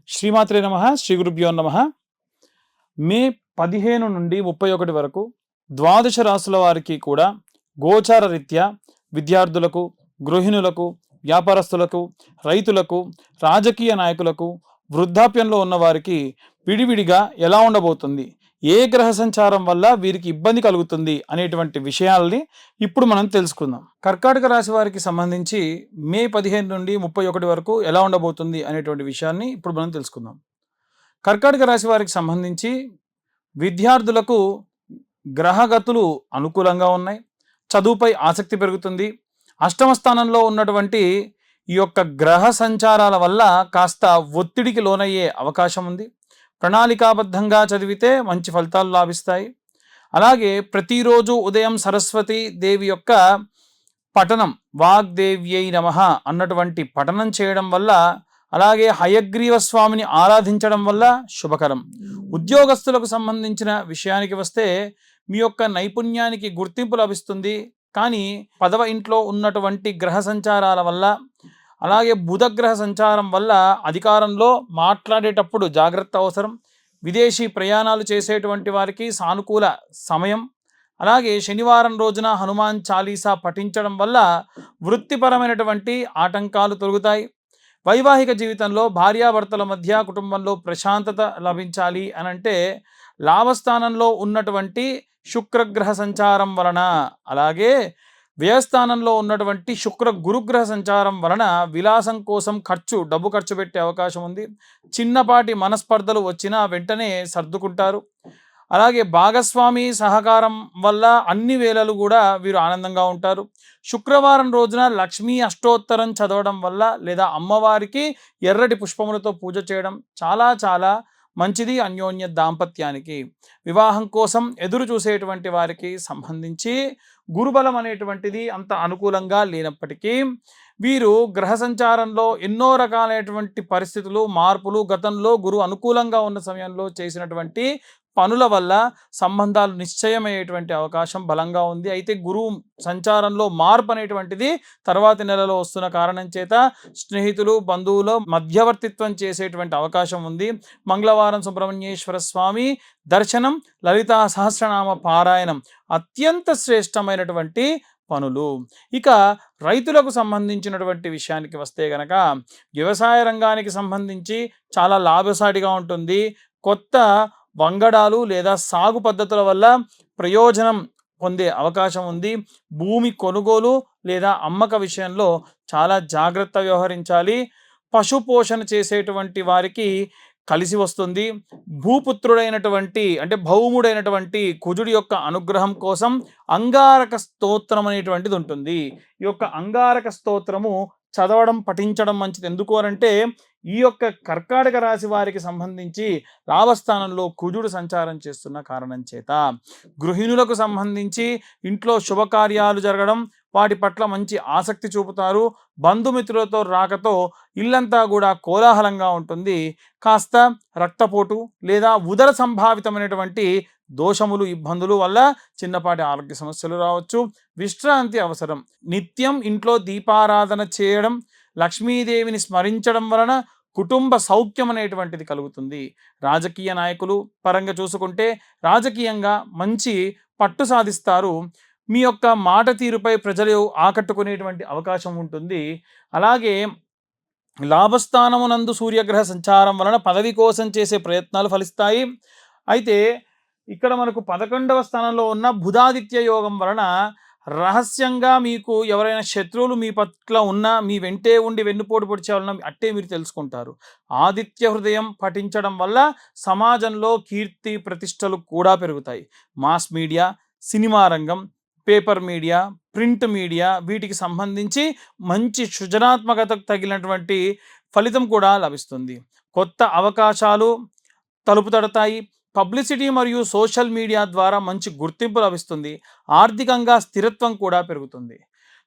శ్రీమాత్రే నమః. శ్రీ గురుభ్యో నమః. మే 15 నుండి 31 వరకు ద్వాదశ రాశుల వారికి కూడా గోచార రీత్యా విద్యార్థులకు, గృహిణులకు, వ్యాపారస్తులకు, రైతులకు, రాజకీయ నాయకులకు, వృద్ధాప్యంలో ఉన్న వారికి విడివిడిగా ఎలా ఉండబోతుంది, ఏ గ్రహ సంచారం వల్ల వీరికి ఇబ్బంది కలుగుతుంది అనేటువంటి విషయాల్ని ఇప్పుడు మనం తెలుసుకుందాం. కర్కాటక రాశి వారికి సంబంధించి మే 15 నుండి 31 వరకు ఎలా ఉండబోతుంది అనేటువంటి విషయాన్ని ఇప్పుడు మనం తెలుసుకుందాం. కర్కాటక రాశి వారికి సంబంధించి విద్యార్థులకు గ్రహగతులు అనుకూలంగా ఉన్నాయి. చదువుపై ఆసక్తి పెరుగుతుంది. అష్టమ స్థానంలో ఉన్నటువంటి ఈ యొక్క గ్రహ సంచారాల వల్ల కాస్త ఒత్తిడికి లోనయ్యే అవకాశం ఉంది. ప్రణాళికాబద్ధంగా చదివితే మంచి ఫలితాలు లాభిస్తాయి. అలాగే ప్రతిరోజు ఉదయం సరస్వతి దేవి యొక్క పఠనం, వాగ్దేవ్యై నమః అన్నటువంటి పఠనం చేయడం వల్ల, అలాగే హయగ్రీవ స్వామిని ఆరాధించడం వల్ల శుభకరం. ఉద్యోగస్తులకు సంబంధించిన విషయానికి వస్తే మీ యొక్క నైపుణ్యానికి గుర్తింపు లభిస్తుంది. కానీ 10వ ఇంట్లో ఉన్నటువంటి గ్రహ సంచారాల వల్ల, అలాగే బుధగ్రహ సంచారం వల్ల అధికారంలో మాట్లాడేటప్పుడు జాగ్రత్త అవసరం. విదేశీ ప్రయాణాలు చేసేటువంటి వారికి సానుకూల సమయం. అలాగే శనివారం రోజున హనుమాన్ చాలీసా పఠించడం వల్ల వృత్తిపరమైనటువంటి ఆటంకాలు తొలగుతాయి. వైవాహిక జీవితంలో భార్యాభర్తల మధ్య కుటుంబంలో ప్రశాంతత లభించాలి అనంటే లాభస్థానంలో ఉన్నటువంటి శుక్రగ్రహ సంచారం వలన, అలాగే వ్యయస్థానంలో ఉన్నటువంటి శుక్ర గురుగ్రహ సంచారం వలన విలాసం కోసం డబ్బు ఖర్చు పెట్టే అవకాశం ఉంది. చిన్నపాటి మనస్పర్ధలు వచ్చినా వెంటనే సర్దుకుంటారు. అలాగే భాగస్వామి సహకారం వల్ల అన్ని వేళలు కూడా వీరు ఆనందంగా ఉంటారు. శుక్రవారం రోజున లక్ష్మీ అష్టోత్తరం చదవడం వల్ల, లేదా అమ్మవారికి ఎర్రటి పుష్పములతో పూజ చేయడం చాలా చాలా మంచిది. అన్యోన్య దాంపత్యానికి, వివాహం కోసం ఎదురు చూసేటువంటి వారికి సంబంధించి గురుబలం అనేటువంటిది అంత అనుకూలంగా లేనప్పటికీ వీరు గ్రహ సంచారంలో ఎన్నో రకాలైనటువంటి పరిస్థితులు, మార్పులు, గతంలో గురువు అనుకూలంగా ఉన్న సమయంలో చేసినటువంటి పనుల వల్ల సంబంధాలు నిశ్చయమయ్యేటువంటి అవకాశం బలంగా ఉంది. అయితే గురువు సంచారంలో మార్పు అనేటువంటిది తర్వాతి నెలలో వస్తున్న కారణం చేత స్నేహితులు, బంధువులు మధ్యవర్తిత్వం చేసేటువంటి అవకాశం ఉంది. మంగళవారం సుబ్రహ్మణ్యేశ్వర స్వామి దర్శనం, లలితా సహస్రనామ పారాయణం అత్యంత శ్రేష్టమైనటువంటి పనులు. ఇక రైతులకు సంబంధించినటువంటి విషయానికి వస్తే గనక వ్యవసాయ రంగానికి సంబంధించి చాలా లాభసాటిగా ఉంటుంది. కొత్త వంగడాలు లేదా సాగు పద్ధతుల వల్ల ప్రయోజనం పొందే అవకాశం ఉంది. భూమి కొనుగోలు లేదా అమ్మక విషయంలో చాలా జాగ్రత్త వ్యవహరించాలి. పశు పోషణ చేసేటువంటి వారికి కలిసి వస్తుంది. భూపుత్రుడైనటువంటి అంటే భౌముడైనటువంటి కుజుడి యొక్క అనుగ్రహం కోసం అంగారక స్తోత్రం అనేటువంటిది ఉంటుంది. ఈ యొక్క అంగారక స్తోత్రము చదవడం, పఠించడం మంచిది. ఎందుకు అనంటే ఈ యొక్క కర్కాటక రాశి వారికి సంబంధించి లాభస్థానంలో కుజుడు సంచారం చేస్తున్న కారణం చేత గృహిణులకు సంబంధించి ఇంట్లో శుభకార్యాలు జరగడం, వాటి పట్ల మంచి ఆసక్తి చూపుతారు. బంధుమిత్రులతో రాకతో ఇల్లంతా కూడా కోలాహలంగా ఉంటుంది. కాస్త రక్తపోటు లేదా ఉదర సంభావితమైనటువంటి దోషములు, ఇబ్బందులు వల్ల చిన్నపాటి ఆరోగ్య సమస్యలు రావచ్చు. విశ్రాంతి అవసరం. నిత్యం ఇంట్లో దీపారాధన చేయడం, లక్ష్మీదేవిని స్మరించడం వలన కుటుంబ సౌఖ్యం అనేటువంటిది కలుగుతుంది. రాజకీయ నాయకులు పరంగా చూసుకుంటే రాజకీయంగా మంచి పట్టు సాధిస్తారు. మీ యొక్క మాట తీరుపై ప్రజలు ఆకట్టుకునేటువంటి అవకాశం ఉంటుంది. అలాగే లాభస్థానమునందు సూర్యగ్రహ సంచారం వలన పదవి కోసం చేసే ప్రయత్నాలు ఫలిస్తాయి. అయితే ఇక్కడ మనకు 11వ స్థానంలో ఉన్న బుధాదిత్య యోగం వలన రహస్యంగా మీకు ఎవరైనా శత్రువులు మీ పట్ల ఉన్నా, మీ వెంటే ఉండి వెన్నుపోటు పొడిచేవాళ్ళ అట్టే మీరు తెలుసుకుంటారు. ఆదిత్య హృదయం పఠించడం వల్ల సమాజంలో కీర్తి ప్రతిష్టలు కూడా పెరుగుతాయి. మాస్ మీడియా, సినిమా రంగం, పేపర్ మీడియా, ప్రింట్ మీడియా వీటికి సంబంధించి మంచి సృజనాత్మకతకు తగినటువంటి ఫలితం కూడా లభిస్తుంది. కొత్త అవకాశాలు తలుపు తడతాయి. పబ్లిసిటీ మరియు సోషల్ మీడియా ద్వారా మంచి గుర్తింపు లభిస్తుంది. ఆర్థికంగా స్థిరత్వం కూడా పెరుగుతుంది.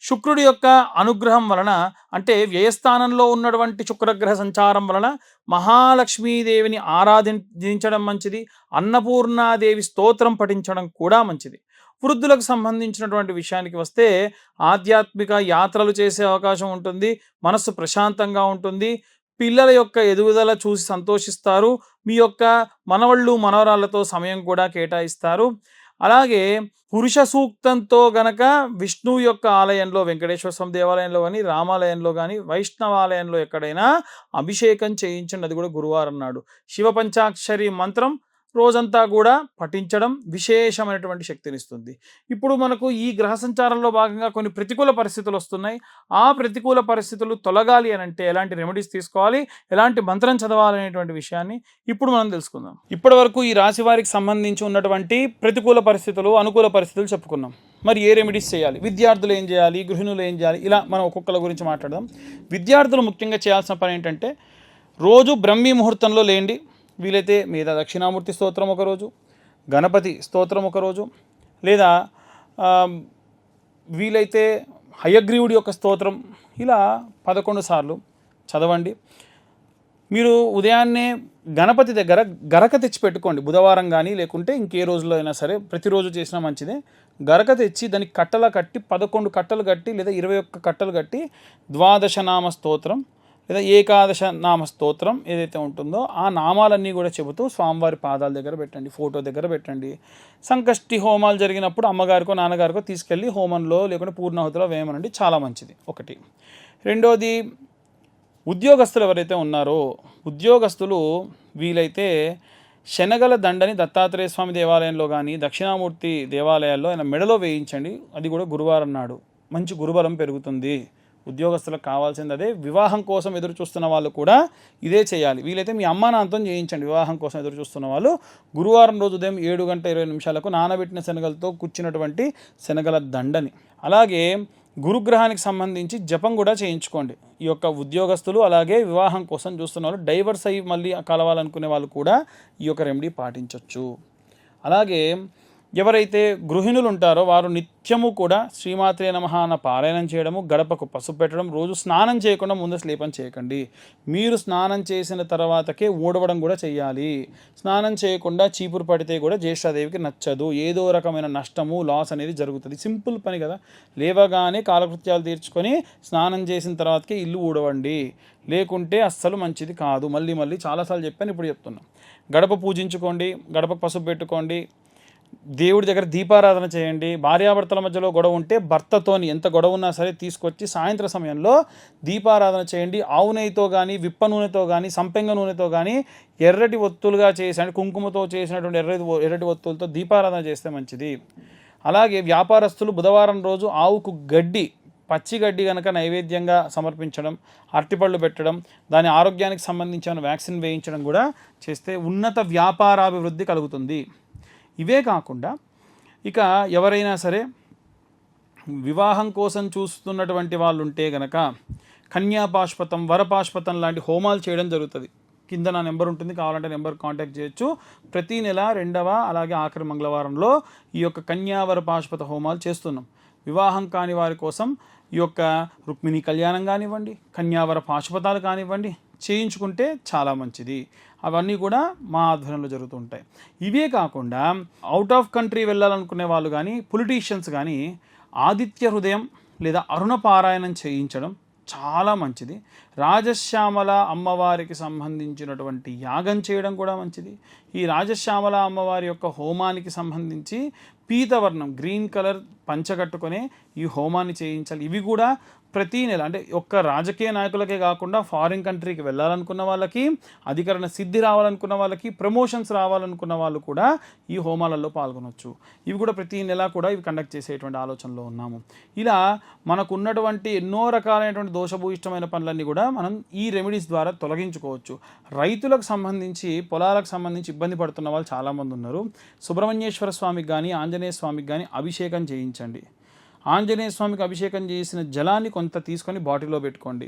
శుక్రుడి యొక్క అనుగ్రహం వలన, అంటే వ్యయస్థానంలో ఉన్నటువంటి శుక్రగ్రహ సంచారం వలన మహాలక్ష్మీదేవిని ఆరాధించడం మంచిది. అన్నపూర్ణాదేవి స్తోత్రం పఠించడం కూడా మంచిది. వృద్ధులకు సంబంధించినటువంటి విషయానికి వస్తే ఆధ్యాత్మిక యాత్రలు చేసే అవకాశం ఉంటుంది, మనస్సు ప్రశాంతంగా ఉంటుంది, పిల్లల యొక్క ఎదుగుదల చూసి సంతోషిస్తారు, మీ యొక్క మనవళ్ళు మనవరాళ్ళతో సమయం కూడా కేటాయిస్తారు. అలాగే పురుష సూక్తంతో గనక విష్ణువు యొక్క ఆలయంలో, వెంకటేశ్వర స్వామి దేవాలయంలో కానీ, రామాలయంలో కానీ, వైష్ణవాలయంలో ఎక్కడైనా అభిషేకం చేయించండి. అది కూడా గురువారం నాడు. శివ పంచాక్షరి మంత్రం రోజంతా కూడా పఠించడం విశేషమైనటువంటి శక్తినిస్తుంది. ఇప్పుడు మనకు ఈ గ్రహ సంచారంలో భాగంగా కొన్ని ప్రతికూల పరిస్థితులు వస్తున్నాయి. ఆ ప్రతికూల పరిస్థితులు తొలగాలి అని అంటే ఎలాంటి రెమెడీస్ తీసుకోవాలి, ఎలాంటి మంత్రం చదవాలి అనేటువంటి విషయాన్ని ఇప్పుడు మనం తెలుసుకుందాం. ఇప్పటి వరకు ఈ రాశి వారికి సంబంధించి ఉన్నటువంటి ప్రతికూల పరిస్థితులు, అనుకూల పరిస్థితులు చెప్పుకున్నాం. మరి ఏ రెమెడీస్ చేయాలి, విద్యార్థులు ఏం చేయాలి, గృహిణులు ఏం చేయాలి, ఇలా మనం ఒక్కొక్కల గురించి మాట్లాడదాం. విద్యార్థులు ముఖ్యంగా చేయాల్సిన పని ఏంటంటే రోజు బ్రహ్మీ ముహూర్తంలో లేండి. వీలైతే మీద దక్షిణామూర్తి స్తోత్రం ఒకరోజు, గణపతి స్తోత్రం ఒకరోజు, లేదా వీలైతే హయగ్రీవుడి యొక్క స్తోత్రం ఇలా 11 సార్లు చదవండి. మీరు ఉదయాన్నే గణపతి దగ్గర గరక తెచ్చి పెట్టుకోండి. బుధవారం కానీ లేకుంటే ఇంకే రోజులో అయినా సరే, ప్రతిరోజు చేసినా మంచిదే. గరక తెచ్చి దానికి కట్టలా కట్టి 11 కట్టలు కట్టి లేదా 21 కట్టలు కట్టి ద్వాదశనామ స్తోత్రం లేదా ఏకాదశ నామ స్తోత్రం ఏదైతే ఉంటుందో ఆ నామాలన్నీ కూడా చెబుతూ స్వామివారి పాదాల దగ్గర పెట్టండి, ఫోటో దగ్గర పెట్టండి. సంకష్టి హోమాలు జరిగినప్పుడు అమ్మగారికో నాన్నగారికో తీసుకెళ్ళి హోమంలో లేకుంటే పూర్ణాహుతిలో వేయమనండి, చాలా మంచిది. ఒకటి. రెండోది, ఉద్యోగస్తులు ఎవరైతే ఉన్నారో ఉద్యోగస్తులు వీలైతే శనగల దండని దత్తాత్రేయ స్వామి దేవాలయంలో కానీ దక్షిణామూర్తి దేవాలయాల్లో ఆయన మెడలో వేయించండి. అది కూడా గురువారం నాడు. మంచి గురుబలం పెరుగుతుంది. ఉద్యోగస్తులకు కావాల్సింది అదే. వివాహం కోసం ఎదురు చూస్తున్న వాళ్ళు కూడా ఇదే చేయాలి. వీలైతే మీ అమ్మా నాన్నతో చేయించండి. వివాహం కోసం ఎదురు చూస్తున్న వాళ్ళు గురువారం రోజు ఉదయం 7:20 నానబెట్టిన శనగలతో కూర్చున్నటువంటి శనగల దండని. అలాగే గురుగ్రహానికి సంబంధించి జపం కూడా చేయించుకోండి. ఈ యొక్క ఉద్యోగస్తులు అలాగే వివాహం కోసం చూస్తున్న వాళ్ళు, డైవర్స్ అయ్యి మళ్ళీ కలవాలనుకునే వాళ్ళు కూడా ఈ యొక్క రెమెడీ పాటించవచ్చు. అలాగే ఎవరైతే గృహిణులు ఉంటారో వారు నిత్యము కూడా శ్రీమాత్రే నమః అన్న పారాయణం చేయడము, గడపకు పసుపు పెట్టడం, రోజు స్నానం చేయకుండా ముందు స్లేపం చేయకండి. మీరు స్నానం చేసిన తర్వాతకే ఊడవడం కూడా చేయాలి. స్నానం చేయకుండా చీపురు పడితే కూడా జ్యేష్ఠాదేవికి నచ్చదు. ఏదో రకమైన నష్టము, లాస్ అనేది జరుగుతుంది. సింపుల్ పని కదా. లేవగానే కాలకృత్యాలు తీర్చుకొని స్నానం చేసిన తర్వాతకే ఇల్లు ఊడవండి, లేకుంటే అస్సలు మంచిది కాదు. మళ్ళీ మళ్ళీ చాలాసార్లు చెప్పాను, ఇప్పుడు చెప్తున్నాం. గడప పూజించుకోండి, గడపకు పసుపు పెట్టుకోండి, దేవుడి దగ్గర దీపారాధన చేయండి. భార్యాభర్తల మధ్యలో గొడవ ఉంటే భర్తతోని ఎంత గొడవ ఉన్నా సరే తీసుకొచ్చి సాయంత్రం సమయంలో దీపారాధన చేయండి. ఆవు నెయ్యితో కానీ, విప్ప నూనెతో కానీ, సంపెంగ నూనెతో కానీ ఎర్రటి ఒత్తులుగా చేసి కుంకుమతో చేసినటువంటి ఎర్రటి ఒత్తులతో దీపారాధన చేస్తే మంచిది. అలాగే వ్యాపారస్తులు బుధవారం రోజు ఆవుకు గడ్డి, పచ్చి గడ్డి కనుక నైవేద్యంగా సమర్పించడం, అరటిపళ్ళు పెట్టడం, దాని ఆరోగ్యానికి సంబంధించిన వ్యాక్సిన్ వేయించడం కూడా చేస్తే ఉన్నత వ్యాపారాభివృద్ధి కలుగుతుంది. ఇవే కాకుండా ఇక ఎవరైనా సరే వివాహం కోసం చూస్తున్నటువంటి వాళ్ళు ఉంటే గనక కన్యాపాష్పతం, వరపాష్పతం లాంటి హోమాలు చేయడం జరుగుతుంది. కింద నా నెంబర్ ఉంటుంది, కావాలంటే నెంబర్ కాంటాక్ట్ చేయొచ్చు. ప్రతి నెల 2వ అలాగే ఆఖరి మంగళవారంలో ఈ యొక్క కన్యావర పాష్పత హోమాలు చేస్తున్నాం. వివాహం కాని వారి కోసం ఈ యొక్క రుక్మిణి కళ్యాణం కానివ్వండి, కన్యావర పాశుపతాలు కానివ్వండి చేయించుకుంటే చాలా మంచిది. అవన్నీ కూడా మా ఆధ్వర్యంలో జరుగుతుంటాయి. ఇవే కాకుండా అవుట్ ఆఫ్ కంట్రీ వెళ్ళాలనుకునే వాళ్ళు కానీ, పొలిటీషియన్స్ కానీ ఆదిత్య హృదయం లేదా అరుణ పారాయణం చేయించడం చాలా మంచిది. రాజశ్యామల అమ్మవారికి సంబంధించినటువంటి యాగం చేయడం కూడా మంచిది. ఈ రాజశ్యామల అమ్మవారి యొక్క హోమానికి సంబంధించి పీతవర్ణం, గ్రీన్ కలర్ పంచ కట్టుకొని ఈ హోమాన్ని చేయించాలి. ఇవి కూడా ప్రతి నెల, అంటే ఒక్క రాజకీయ నాయకులకే కాకుండా ఫారిన్ కంట్రీకి వెళ్ళాలనుకున్న వాళ్ళకి, అధికరణ సిద్ధి రావాలనుకున్న వాళ్ళకి, ప్రమోషన్స్ రావాలనుకున్న వాళ్ళు కూడా ఈ హోమాలలో పాల్గొనవచ్చు. ఇవి కూడా ప్రతి నెల కూడా ఇవి కండక్ట్ చేసేటువంటి ఆలోచనలో ఉన్నాము. ఇలా మనకు ఉన్నటువంటి ఎన్నో రకాలైనటువంటి దోషభూయిష్టమైన పనులన్నీ కూడా మనం ఈ రెమెడీస్ ద్వారా తొలగించుకోవచ్చు. రైతులకు సంబంధించి, పొలాలకు సంబంధించి ఇబ్బంది పడుతున్న వాళ్ళు చాలామంది ఉన్నారు. సుబ్రహ్మణ్యేశ్వర స్వామికి కానీ, ఆంజనేయ స్వామికి కానీ అభిషేకం చేయించండి. ఆంజనేయ స్వామికి అభిషేకం చేసిన జలాన్ని కొంత తీసుకొని బాటిల్లో పెట్టుకోండి.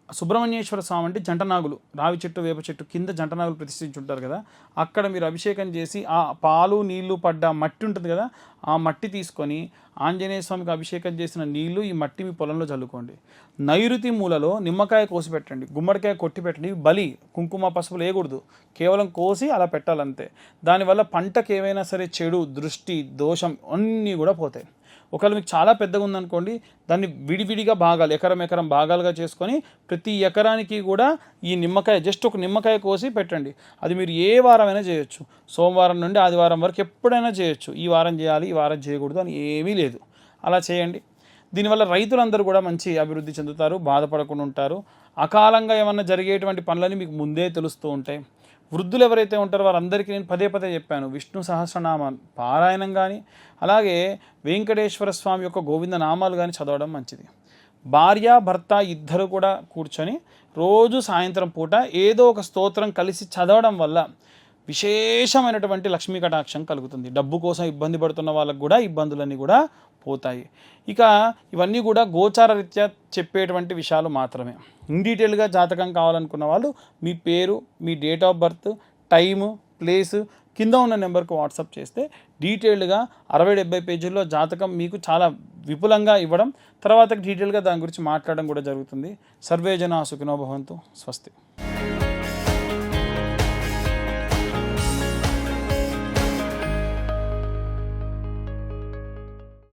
సుబ్రహ్మణ్యేశ్వర స్వామి అంటే జంటనాగులు, రావి చెట్టు వేప చెట్టు కింద జంటనాగులు ప్రతిష్ఠించుంటారు కదా, అక్కడ మీరు అభిషేకం చేసి ఆ పాలు నీళ్లు పడ్డ మట్టి ఉంటుంది కదా, ఆ మట్టి తీసుకొని ఆంజనేయ స్వామికి అభిషేకం చేసిన నీళ్లు ఈ మట్టి మీ పొలంలో చల్లుకోండి. నైరుతి మూలలో నిమ్మకాయ కోసి పెట్టండి, గుమ్మడికాయ కొట్టి పెట్టండి. బలి కుంకుమ పసుపులు వేయకూడదు, కేవలం కోసి అలా పెట్టాలంతే. దానివల్ల పంటకు ఏమైనా సరే చెడు దృష్టి దోషం అన్నీ కూడా పోతాయి. ఒకవేళ మీకు చాలా పెద్దగా ఉందనుకోండి, దాన్ని విడివిడిగా భాగాలు ఎకరం భాగాలుగా చేసుకొని ప్రతి ఎకరానికి కూడా ఈ నిమ్మకాయ జస్ట్ ఒక నిమ్మకాయ కోసి పెట్టండి. అది మీరు ఏ వారమైనా చేయొచ్చు, సోమవారం నుండి ఆదివారం వరకు ఎప్పుడైనా చేయొచ్చు. ఈ వారం చేయాలి ఈ వారం చేయకూడదు అని ఏమీ లేదు, అలా చేయండి. దీనివల్ల రైతులందరూ కూడా మంచి అభివృద్ధి చెందుతారు, బాధపడకుండా ఉంటారు. అకాలంగా ఏమన్నా జరిగేటువంటి పనులని మీకు ముందే తెలుస్తూ ఉంటాయి. వృద్ధులు ఎవరైతే ఉంటారో వారందరికీ నేను పదే చెప్పాను, విష్ణు సహస్రనామ పారాయణం కానీ అలాగే వెంకటేశ్వర స్వామి యొక్క గోవింద నామాలు కానీ చదవడం మంచిది. భార్య భర్త ఇద్దరు కూడా కూర్చొని రోజు సాయంత్రం పూట ఏదో ఒక స్తోత్రం కలిసి చదవడం వల్ల విశేషమైనటువంటి లక్ష్మీ కటాక్షం కలుగుతుంది. డబ్బు కోసం ఇబ్బంది పడుతున్న వాళ్ళకు కూడా ఇబ్బందులన్నీ కూడా పోతాయి. ఇక ఇవన్నీ కూడా గోచార రీత్యా చెప్పేటువంటి విషయాలు మాత్రమే. ఇన్ డీటెయిల్గా జాతకం కావాలనుకున్న వాళ్ళు మీ పేరు, మీ date of birth, time, place కింద ఉన్న నెంబర్కి వాట్సాప్ చేస్తే డీటెయిల్డ్గా 60-70 పేజీల్లో జాతకం మీకు చాలా విపులంగా ఇవ్వడం, తర్వాత డీటెయిల్గా దాని గురించి మాట్లాడడం కూడా జరుగుతుంది. సర్వే జనా సుఖినో భవంతు. స్వస్తి.